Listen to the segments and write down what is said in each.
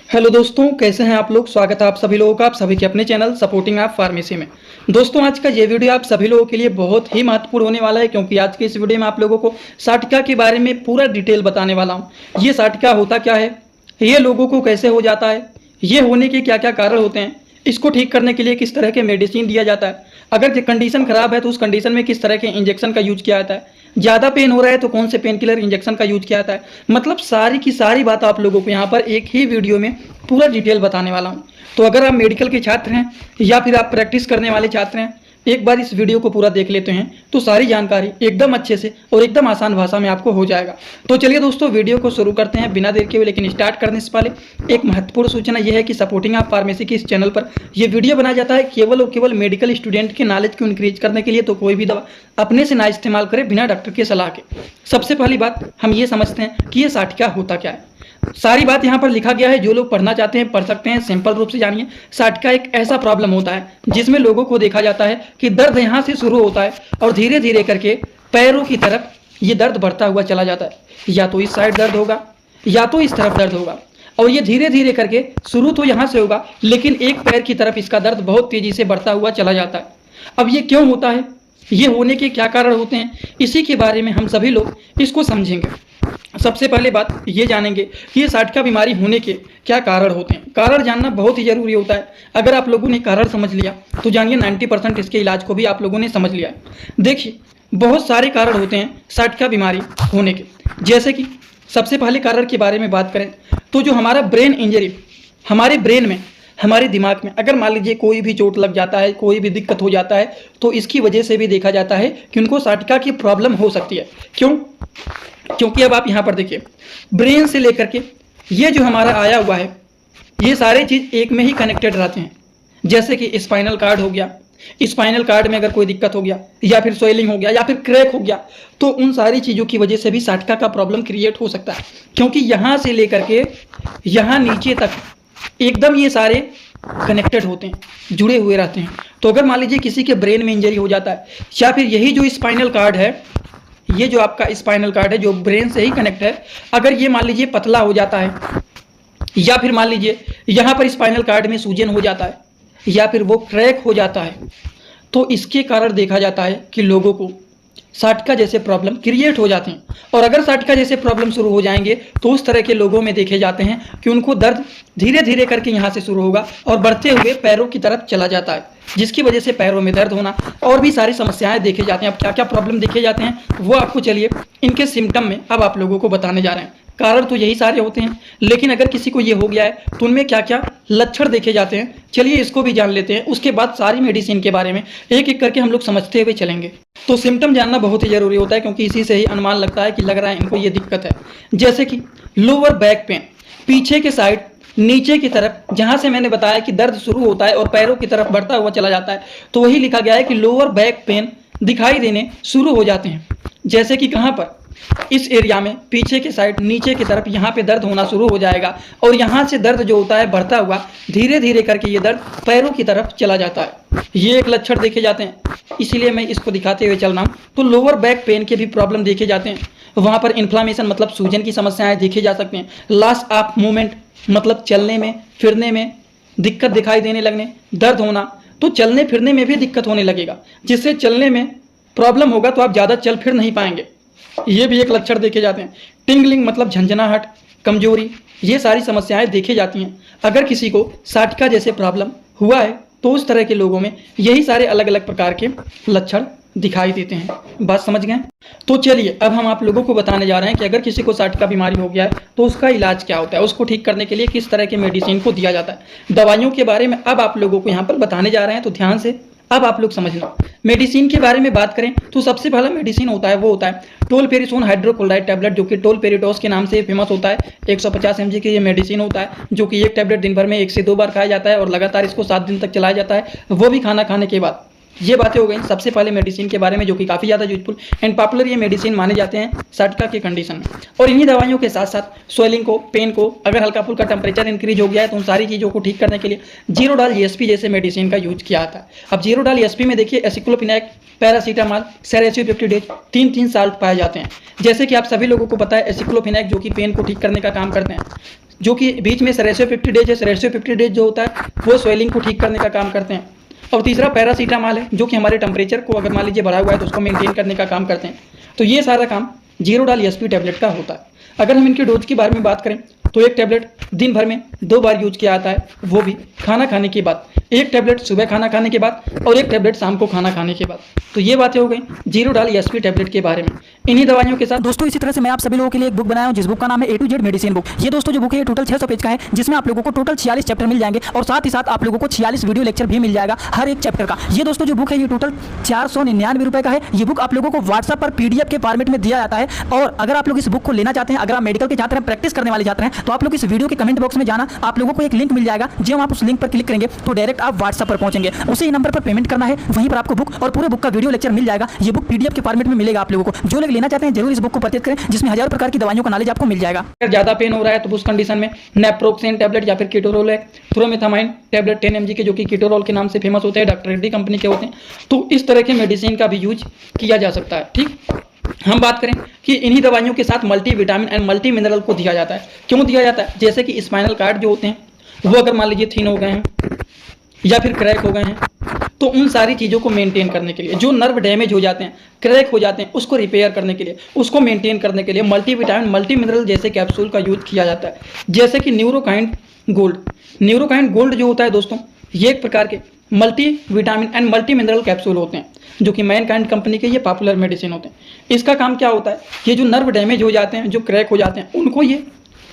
Hello दोस्तों, कैसे हैं आप लोग। स्वागत है आप सभी लोगों का आप सभी के अपने चैनल सपोर्टिंग आप फार्मेसी में। दोस्तों, आज का ये वीडियो आप सभी लोगों के लिए बहुत ही महत्वपूर्ण होने वाला है, क्योंकि आज के इस वीडियो में आप लोगों को साटिका के बारे में पूरा डिटेल बताने वाला हूँ। ये साटिका होता क्या है, ये लोगों को कैसे हो जाता है, ये होने के क्या क्या कारण होते हैं, इसको ठीक करने के लिए किस तरह के मेडिसिन दिया जाता है, अगर कंडीशन खराब है तो उस कंडीशन में किस तरह के इंजेक्शन का यूज किया जाता है, ज़्यादा पेन हो रहा है तो कौन से पेन किलर इंजेक्शन का यूज किया जाता है। मतलब सारी की सारी बात आप लोगों को यहाँ पर एक ही वीडियो में पूरा डिटेल बताने वाला हूँ। तो अगर आप मेडिकल के छात्र हैं या फिर आप प्रैक्टिस करने वाले छात्र हैं, एक बार इस वीडियो को पूरा देख लेते हैं तो सारी जानकारी एकदम अच्छे से और एकदम आसान भाषा में आपको हो जाएगा। तो चलिए दोस्तों, वीडियो को शुरू करते हैं बिना देर के हुए। लेकिन स्टार्ट करने से पहले एक महत्वपूर्ण सूचना यह है कि सपोर्टिंग आप फार्मेसी के इस चैनल पर यह वीडियो बनाया जाता है केवल और केवल मेडिकल स्टूडेंट के नॉलेज को इंक्रीज करने के लिए। तो कोई भी दवा अपने से ना इस्तेमाल करें बिना डॉक्टर की सलाह के। सबसे पहली बात हम ये समझते हैं कि ये साटिका होता क्या है। सारी बात यहाँ पर लिखा गया है, जो लोग पढ़ना चाहते हैं पढ़ सकते हैं। सिंपल रूप से जानिए, साटिका एक ऐसा प्रॉब्लम होता है जिसमें लोगों को देखा जाता है कि दर्द यहाँ से शुरू होता है और धीरे धीरे करके पैरों की तरफ ये दर्द बढ़ता हुआ चला जाता है। या तो इस साइड दर्द होगा या तो इस तरफ दर्द होगा, और ये धीरे धीरे करके शुरू तो यहाँ से होगा, लेकिन एक पैर की तरफ इसका दर्द बहुत तेजी से बढ़ता हुआ चला जाता है। अब ये क्यों होता है, ये होने के क्या कारण होते हैं, इसी के बारे में हम सभी लोग इसको समझेंगे। सबसे पहले बात ये जानेंगे कि ये साटिका बीमारी होने के क्या कारण होते हैं। कारण जानना बहुत ही जरूरी होता है। अगर आप लोगों ने कारण समझ लिया तो जानिए 90% इसके इलाज को भी आप लोगों ने समझ लिया है। देखिए, बहुत सारे कारण होते हैं साटिका बीमारी होने के। जैसे कि सबसे पहले कारण के बारे में बात करें तो जो हमारा ब्रेन इंजरी, हमारे ब्रेन में, हमारे दिमाग में अगर मान लीजिए कोई भी चोट लग जाता है, कोई भी दिक्कत हो जाता है, तो इसकी वजह से भी देखा जाता है कि उनको साटिका की प्रॉब्लम हो सकती है। क्यों? क्योंकि अब आप यहाँ पर देखिए, ब्रेन से लेकर के ये जो हमारा आया हुआ है, ये सारे चीज़ एक में ही कनेक्टेड रहते हैं। जैसे कि स्पाइनल कार्ड हो गया, स्पाइनल कार्ड में अगर कोई दिक्कत हो गया या फिर स्वेलिंग हो गया या फिर क्रैक हो गया, तो उन सारी चीज़ों की वजह से भी साटिका का प्रॉब्लम क्रिएट हो सकता है। क्योंकि यहाँ से लेकर के यहाँ नीचे तक एकदम ये सारे कनेक्टेड होते हैं, जुड़े हुए रहते हैं। तो अगर मान लीजिए किसी के ब्रेन में इंजरी हो जाता है, या फिर यही जो स्पाइनल कार्ड है, ये जो आपका स्पाइनल कार्ड है जो ब्रेन से ही कनेक्ट है, अगर ये मान लीजिए पतला हो जाता है, या फिर मान लीजिए यहाँ पर स्पाइनल कार्ड में सूजन हो जाता है, या फिर वो क्रैक हो जाता है, तो इसके कारण देखा जाता है कि लोगों को साटिका जैसे प्रॉब्लम क्रिएट हो जाते हैं। और अगर साटिका जैसे प्रॉब्लम शुरू हो जाएंगे तो उस तरह के लोगों में देखे जाते हैं कि उनको दर्द धीरे धीरे करके यहाँ से शुरू होगा और बढ़ते हुए पैरों की तरफ चला जाता है, जिसकी वजह से पैरों में दर्द होना और भी सारी समस्याएं देखे जाते हैं। अब क्या क्या प्रॉब्लम देखे जाते हैं वो आपको चलिए इनके सिम्टम में अब आप लोगों को बताने जा रहे हैं। कारण तो यही सारे होते हैं, लेकिन अगर किसी को ये हो गया है तो उनमें क्या क्या लक्षण देखे जाते हैं, चलिए इसको भी जान लेते हैं। उसके बाद सारी मेडिसिन के बारे में एक एक करके हम लोग समझते हुए चलेंगे। तो सिम्टम जानना बहुत ही जरूरी होता है, क्योंकि इसी से ही अनुमान लगता है कि लग रहा है इनको ये दिक्कत है। जैसे कि लोअर बैक पेन, पीछे के साइड नीचे की तरफ, जहां से मैंने बताया कि दर्द शुरू होता है और पैरों की तरफ बढ़ता हुआ चला जाता है, तो वही लिखा गया है कि लोअर बैक पेन दिखाई देने शुरू हो जाते हैं। जैसे कि कहाँ पर, इस एरिया में पीछे के साइड नीचे की तरफ यहाँ पे दर्द होना शुरू हो जाएगा, और यहाँ से दर्द जो होता है बढ़ता हुआ धीरे धीरे करके ये दर्द पैरों की तरफ चला जाता है। ये एक लक्षण देखे जाते हैं, इसीलिए मैं इसको दिखाते हुए चल रहा हूँ। तो लोअर बैक पेन के भी प्रॉब्लम देखे जाते हैं। वहाँ पर इन्फ्लामेशन मतलब सूजन की समस्याएं देखे जा सकते हैं। लॉस ऑफ मूवमेंट मतलब चलने में फिरने में दिक्कत दिखाई देने लगने, दर्द होना, तो चलने फिरने में भी दिक्कत होने लगेगा, जिससे चलने में प्रॉब्लम होगा तो आप ज़्यादा चल फिर नहीं पाएंगे। ये भी एक लक्षण देखे जाते हैं। टिंगलिंग मतलब झंझनाहट, कमजोरी, ये सारी समस्याएं देखी जाती हैं। अगर किसी को साटिका जैसे प्रॉब्लम हुआ है तो उस तरह के लोगों में यही सारे अलग अलग प्रकार के लक्षण दिखाई देते हैं। बात समझ गए? तो चलिए अब हम आप लोगों को बताने जा रहे हैं कि अगर किसी को साटिका बीमारी हो गया है तो उसका इलाज क्या होता है, उसको ठीक करने के लिए किस तरह के मेडिसिन को दिया जाता है। दवाइयों के बारे में अब आप लोगों को यहाँ पर बताने जा रहे हैं, तो ध्यान से अब आप लोग समझना। मेडिसिन के बारे में बात करें तो सबसे पहला मेडिसिन होता है वो होता है टोलपेरिसोन हाइड्रोक्लोराइड टैबलेट, जो कि टोलपेरिडोस के नाम से फेमस होता है। 150 mg की ये मेडिसिन होता है, जो कि एक टैबलेट दिन भर में 1 से 2 बार खाया जाता है और लगातार इसको 7 दिन तक चलाया जाता है, वो भी खाना खाने के बाद। ये बातें हो गई सबसे पहले मेडिसिन के बारे में, जो कि काफ़ी ज़्यादा यूजफुल एंड पॉपुलर ये मेडिसिन माने जाते हैं साटिका के कंडीशन में। और इन्हीं दवाइयों के साथ साथ स्वेलिंग को, पेन को, अगर हल्का फुल्का टेम्परेचर इंक्रीज हो गया है तो उन सारी चीज़ों को ठीक करने के लिए जीरोडाल ESP जैसे मेडिसिन का यूज किया जाता है। अब जीरोडाल ESP में देखिए एसिक्लोफिनेक, पैरासीटामॉल, सेरेसियोपेप्टिडेज 3-3 साल्ट पाए जाते हैं। जैसे कि आप सभी लोगों को पता है एसिक्लोफिनेक जो कि पेन को ठीक करने का काम करते हैं, जो कि बीच में सेरेसो 50 डेज है। सेरेसो 50 डेज जो होता है वो स्वेलिंग को ठीक करने का काम करते हैं। और तीसरा पैरासीटामॉल है, जो कि हमारे टेम्परेचर को अगर मान लीजिए बढ़ा हुआ है तो उसको मेंटेन करने का काम करते हैं। तो ये सारा काम जीरोडाल एसपी टैबलेट का होता है। अगर हम इनके डोज के बारे में बात करें तो एक टैबलेट दिन भर में 2 बार यूज किया जाता है, वो भी खाना खाने के बाद। एक टैबलेट सुबह खाना खाने के बाद और एक टैबलेट शाम को खाना खाने के बाद। तो ये बातें हो गई जीरोडाल एसपी टैबलेट के बारे में। इन्हीं दवाइयों के साथ दोस्तों इसी तरह से मैं आप सभी लोगों के लिए एक बुक बनाया हूं, जिस बुक का नाम है A to Z medicine book. ये दोस्तों जो बुक है ये टोटल 600 पेज का है, जिसमें आप लोगों को टोटल 46 चैप्टर मिल जाएंगे और साथ ही साथ आप लोगों को 46 वीडियो लेक्चर भी मिल जाएगा हर एक चैप्टर का। ये दोस्तों जो बुक है ये टोटल 499 रुपए का है। ये बुक आप लोगों को व्हाट्सएप पर PDF के फॉर्मेट में दिया जाता है। और अगर आप लोग इस बुक को लेना चाहते हैं, अगर आप मेडिकल के छात्र हैं, प्रैक्टिस करने वाले छात्र हैं, तो आप लोग इस वीडियो के कमेंट बॉक्स में जाना, आप लोगों को एक लिंक मिल जाएगा। जब आप उस लिंक पर क्लिक करेंगे तो डायरेक्ट आप व्हाट्सएप पर पहुंचेंगे, उसी नंबर पर पेमेंट करना है, वहीं पर आपको बुक और पूरे बुक का वीडियो लेक्चर मिल जाएगा। ये बुक PDF के फॉर्मेट में मिलेगा आप लोगों को। जो लोग लेना चाहते हैं जरूर इस बुक को परचेज करें, जिसमें हजारों प्रकार की दवाइयों का नॉलेज आपको मिल जाएगा। अगर ज़्यादा पेन हो रहा है तो उस कंडीशन में नेप्रोक्सेन टैबलेट या फिर कीटोरोल है, थ्रोमेथामाइन टैबलेट 10 mg के, जो कि कीटोरोल के नाम से फेमस होते हैं, डॉक्टर रेड्डी कंपनी के होते हैं। तो इस तरह के मेडिसिन का भी यूज किया जा सकता है। ठीक, हम बात करें कि इन्हीं दवाइयों के साथ multi vitamin and multi mineral को दिया जाता है। क्यों दिया जाता है? जैसे कि स्पाइनल कार्ड जो होते हैं वो अगर मान लीजिए थिन हो गए हैं या फिर क्रैक हो गए हैं, तो उन सारी चीज़ों को मेंटेन करने के लिए, जो नर्व डैमेज हो जाते हैं, क्रैक हो जाते हैं, उसको रिपेयर करने के लिए, उसको मेंटेन करने के लिए मल्टी विटामिन मल्टी मिनरल जैसे कैप्सूल का यूज किया जाता है। जैसे कि न्यूरोकाइंड गोल्ड। न्यूरोकाइंड गोल्ड जो होता है दोस्तों, ये एक प्रकार के multi vitamin and multi mineral capsule होते हैं, जो कि मैनकाइंड कंपनी के ये पॉपुलर मेडिसिन होते हैं। इसका काम क्या होता है? ये जो नर्व डैमेज हो जाते हैं, जो क्रैक हो जाते हैं, उनको ये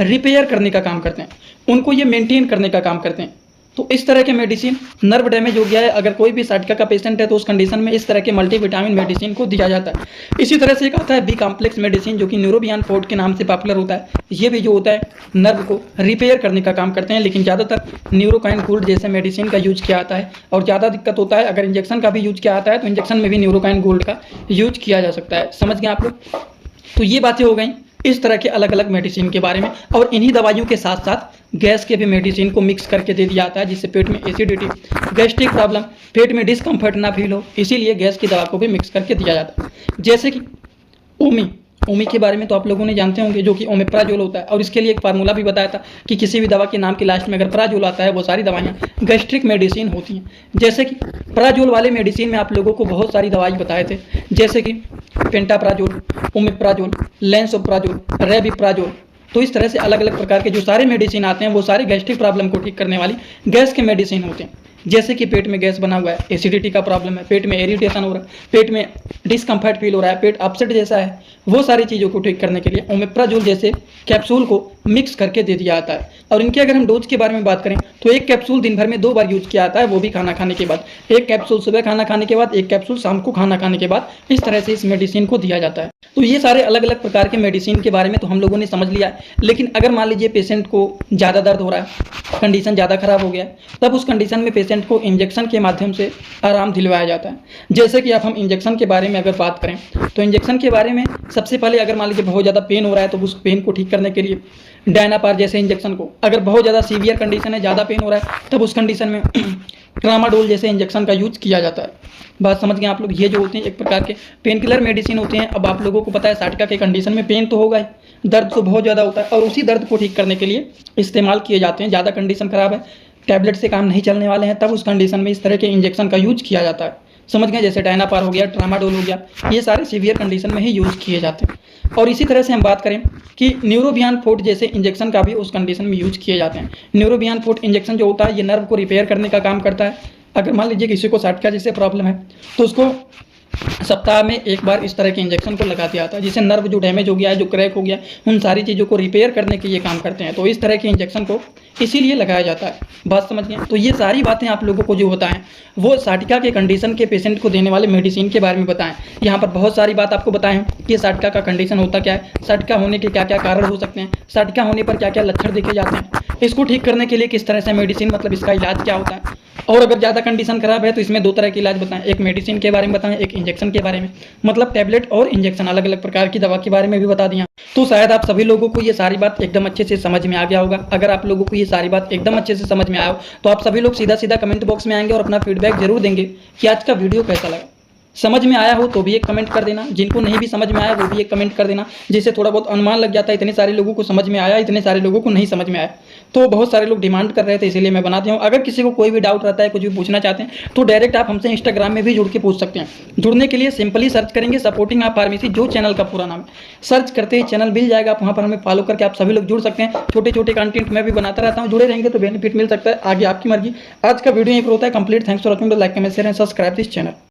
रिपेयर करने का काम करते हैं, उनको ये मेंटेन करने का काम करते हैं। तो इस तरह के मेडिसिन, नर्व डैमेज हो गया है, अगर कोई भी साइटिका का पेशेंट है तो उस कंडीशन में इस तरह के मल्टीविटामिन मेडिसिन को दिया जाता है। इसी तरह से एक आता है बी कॉम्प्लेक्स मेडिसिन, जो कि न्यूरोबियान फोर्ट के नाम से पॉपुलर होता है। ये भी जो होता है नर्व को रिपेयर करने का काम करते हैं, लेकिन ज़्यादातर न्यूरोकाइन गोल्ड जैसे मेडिसिन का यूज किया जाता है। और ज़्यादा दिक्कत होता है अगर इंजेक्शन का भी यूज किया जाता है, तो इंजेक्शन में भी न्यूरोकाइन गोल्ड का यूज किया जा सकता है। समझ गए आप लोग? तो ये बातें हो गई इस तरह के अलग अलग मेडिसिन के बारे में। और इन्हीं दवाइयों के साथ साथ गैस के भी मेडिसिन को मिक्स करके दे दिया जाता है, जिससे पेट में एसिडिटी, गैस्ट्रिक प्रॉब्लम, पेट में डिस्कम्फर्ट ना फील हो, इसीलिए गैस की दवा को भी मिक्स करके दिया जाता है। जैसे कि ओमी के बारे में तो आप लोगों ने जानते होंगे, जो कि ओमेप्राजोल होता है। और इसके लिए एक फार्मूला भी बताया था कि किसी भी दवा के नाम के लास्ट में अगर प्राजोल आता है, वो सारी दवाइयाँ गैस्ट्रिक मेडिसिन होती हैं। जैसे कि प्राजोल वाले मेडिसिन में आप लोगों को बहुत सारी दवाई बताए थे, जैसे कि पेंटाप्राजोल, ओमेप्राजोल, लेंसोप्राजोल, रेबिप्राजोल। तो इस तरह से अलग अलग प्रकार के जो सारे मेडिसिन आते हैं वो सारे गैस्ट्रिक प्रॉब्लम को ठीक करने वाली गैस के मेडिसिन होते हैं। जैसे कि पेट में गैस बना हुआ है, एसिडिटी का प्रॉब्लम है, पेट में इरिटेशन हो रहा है, पेट में डिस्कम्फर्ट फील हो रहा है, पेट अपसेट जैसा है, वो सारी चीज़ों को ठीक करने के लिए ओमेप्राजोल जैसे कैप्सूल को मिक्स करके दे दिया जाता है। और इनके अगर हम डोज के बारे में बात करें तो एक कैप्सूल दिन भर में 2 बार यूज किया जाता है, वो भी खाना खाने के बाद। एक कैप्सूल सुबह खाना खाने के बाद, एक कैप्सूल शाम को खाना खाने के बाद। इस तरह से इस मेडिसिन को दिया जाता है। तो ये सारे अलग अलग प्रकार के मेडिसिन के बारे में तो हम लोगों ने समझ लिया है। लेकिन अगर मान लीजिए पेशेंट को ज़्यादा दर्द हो रहा है, कंडीशन ज़्यादा खराब हो गया है, तब उस कंडीशन में पेशेंट को इंजेक्शन के माध्यम से आराम दिलवाया जाता है। जैसे कि अब हम इंजेक्शन के बारे में अगर बात करें तो इंजेक्शन के बारे में सबसे पहले अगर मान लीजिए बहुत ज़्यादा पेन हो रहा है तो उस पेन को ठीक करने के लिए डायनापार जैसे इंजेक्शन को, अगर बहुत ज़्यादा सीवियर कंडीशन है, ज़्यादा पेन हो रहा है, तब उस कंडीशन में ट्रामाडोल जैसे इंजेक्शन का यूज किया जाता है। बात समझ गए आप लोग? ये जो होते हैं एक प्रकार के पेन किलर मेडिसिन होते हैं। अब आप लोगों को पता है साटिका के कंडीशन में पेन तो होगा ही, दर्द तो बहुत ज़्यादा होता है, और उसी दर्द को ठीक करने के लिए इस्तेमाल किए जाते हैं। ज़्यादा कंडीशन खराब है, टैबलेट से काम नहीं चलने वाले हैं, तब उस कंडीशन में इस तरह के इंजेक्शन का यूज किया जाता है। समझ गए? जैसे डायनापार हो गया, ट्रामाडोल हो गया, ये सारे सीवियर कंडीशन में ही यूज़ किए जाते हैं। और इसी तरह से हम बात करें कि न्यूरोबियान फोर्ट जैसे इंजेक्शन का भी उस कंडीशन में यूज किए जाते हैं। न्यूरोबियान फोर्ट इंजेक्शन जो होता है ये नर्व को रिपेयर करने का काम करता है। अगर मान लीजिए किसी को साटिका जैसे प्रॉब्लम है तो उसको सप्ताह में एक बार इस तरह के इंजेक्शन को लगा दिया जाता है, जिससे नर्व जो डैमेज हो गया है, जो क्रैक हो गया, उन सारी चीज़ों को रिपेयर करने के ये काम करते हैं। तो इस तरह के इंजेक्शन को इसीलिए लगाया जाता है। बात समझ गए? तो ये सारी बातें आप लोगों को जो बताएं वो साटिका के कंडीशन के पेशेंट को देने वाले मेडिसिन के बारे में बताएं। यहाँ पर बहुत सारी बात आपको बताएं कि साटिका का कंडीशन होता क्या है, साटिका होने के क्या क्या कारण हो सकते हैं, साटिका होने पर क्या क्या लक्षण देखे जाते हैं, इसको ठीक करने के लिए किस तरह से मेडिसिन, मतलब इसका इलाज क्या होता है। और अगर ज़्यादा कंडीशन खराब है तो इसमें 2 तरह के इलाज बताएं, एक मेडिसिन के बारे में बताएं, एक इंजेक्शन के बारे में, मतलब टैबलेट और इंजेक्शन अलग अलग प्रकार की दवा के बारे में भी बता दिया। तो शायद आप सभी लोगों को ये सारी बात एकदम अच्छे से समझ में आ गया होगा। अगर आप लोगों को ये सारी बात एकदम अच्छे से समझ में आया हो तो आप सभी लोग सीधा सीधा कमेंट बॉक्स में आएंगे और अपना फीडबैक जरूर देंगे कि आज का वीडियो कैसा लगा। समझ में आया हो तो भी एक कमेंट कर देना, जिनको नहीं भी समझ में आया वो भी एक कमेंट कर देना, जिससे थोड़ा बहुत अनुमान लग जाता है इतने सारे लोगों को समझ में आया, इतने सारे लोगों को नहीं समझ में आया। तो बहुत सारे लोग डिमांड कर रहे थे, इसीलिए मैं बना दिया हूँ। अगर किसी को कोई भी डाउट रहता है, कुछ भी पूछना चाहते हैं तो डायरेक्ट आप हमसे इंस्टाग्राम में भी जुड़ के पूछ सकते हैं। जुड़ने के लिए सिंपली सर्च करेंगे सपोर्टिंग आप फार्मेसी, जो चैनल का पूरा नाम है, सर्च करते ही चैनल मिल जाएगा। आप वहाँ पर हमें फॉलो करके आप सभी लोग जुड़ सकते हैं। छोटे छोटे कंटेंट मैं भी बनाता रहता हूँ, जुड़े रहेंगे तो बेनिफिट मिल सकता है। आगे आपकी मर्जी। आज का वीडियो यहीं पर होता है complete. Thanks for watching. Like comment share and subscribe this channel.